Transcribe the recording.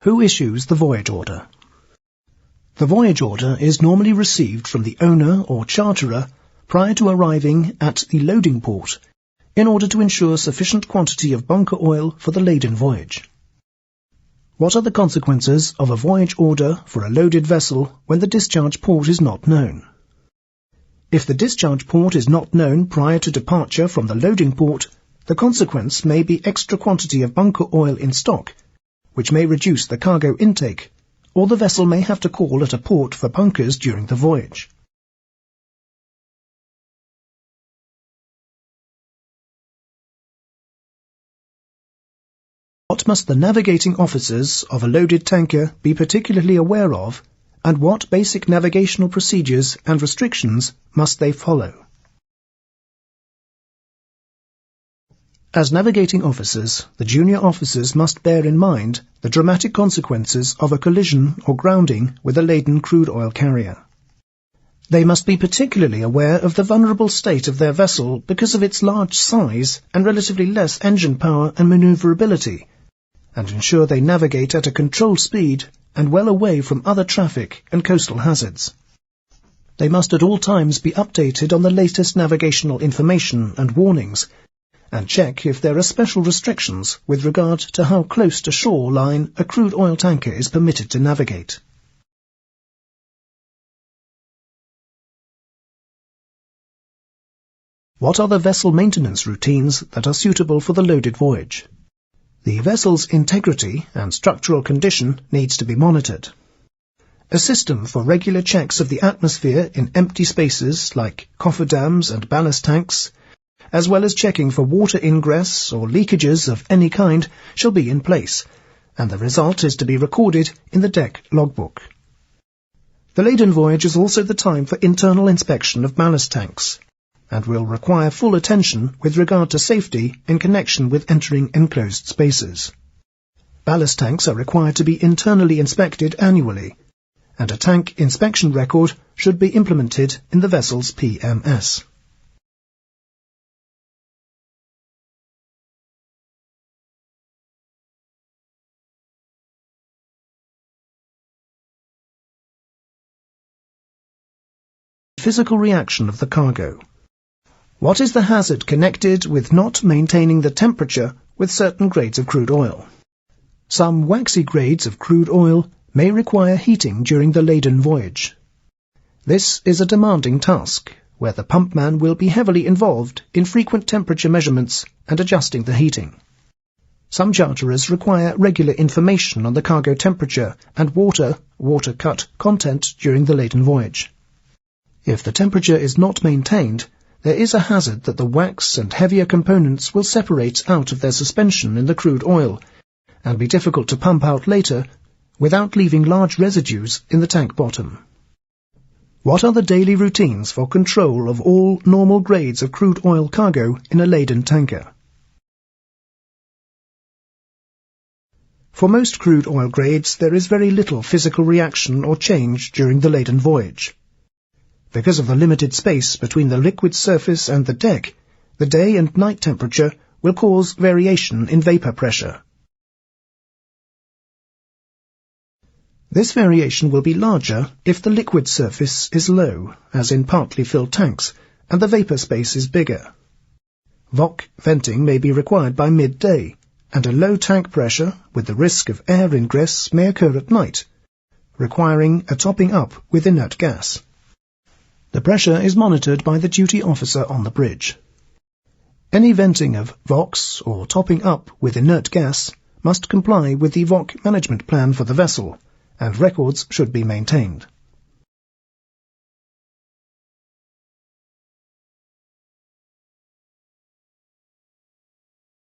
Who issues the voyage order? The voyage order is normally received from the owner or charterer prior to arriving at the loading port in order to ensure sufficient quantity of bunker oil for the laden voyage. What are the consequences of a voyage order for a loaded vessel when the discharge port is not known? If the discharge port is not known prior to departure from the loading port, the consequence may be extra quantity of bunker oil in stock, which may reduce the cargo intake, or the vessel may have to call at a port for bunkers during the voyage. What must the navigating officers of a loaded tanker be particularly aware of, and what basic navigational procedures and restrictions must they follow? As navigating officers, the junior officers must bear in mind the dramatic consequences of a collision or grounding with a laden crude oil carrier. They must be particularly aware of the vulnerable state of their vessel because of its large size and relatively less engine power and maneuverability, and ensure they navigate at a controlled speed and well away from other traffic and coastal hazards. They must at all times be updated on the latest navigational information and warnings, and check if there are special restrictions with regard to how close to shore line a crude oil tanker is permitted to navigate. What are the vessel maintenance routines that are suitable for the loaded voyage? The vessel's integrity and structural condition needs to be monitored. A system for regular checks of the atmosphere in empty spaces like cofferdams and ballast tanks, as well as checking for water ingress or leakages of any kind, shall be in place, and the result is to be recorded in the deck logbook. The laden voyage is also the time for internal inspection of ballast tanks, and will require full attention with regard to safety in connection with entering enclosed spaces. Ballast tanks are required to be internally inspected annually, and a tank inspection record should be implemented in the vessel's PMS. Physical reaction of the cargo. What is the hazard connected with not maintaining the temperature with certain grades of crude oil? Some waxy grades of crude oil may require heating during the laden voyage. This is a demanding task, where the pumpman will be heavily involved in frequent temperature measurements and adjusting the heating. Some charterers require regular information on the cargo temperature and water cut content during the laden voyage. If the temperature is not maintained, there is a hazard that the wax and heavier components will separate out of their suspension in the crude oil and be difficult to pump out later without leaving large residues in the tank bottom. What are the daily routines for control of all normal grades of crude oil cargo in a laden tanker? For most crude oil grades, there is very little physical reaction or change during the laden voyage. Because of the limited space between the liquid surface and the deck, the day and night temperature will cause variation in vapor pressure. This variation will be larger if the liquid surface is low, as in partly filled tanks, and the vapor space is bigger. VOC venting may be required by midday, and a low tank pressure with the risk of air ingress may occur at night, requiring a topping up with inert gas. The pressure is monitored by the duty officer on the bridge. Any venting of VOCs or topping up with inert gas must comply with the VOC management plan for the vessel, and records should be maintained.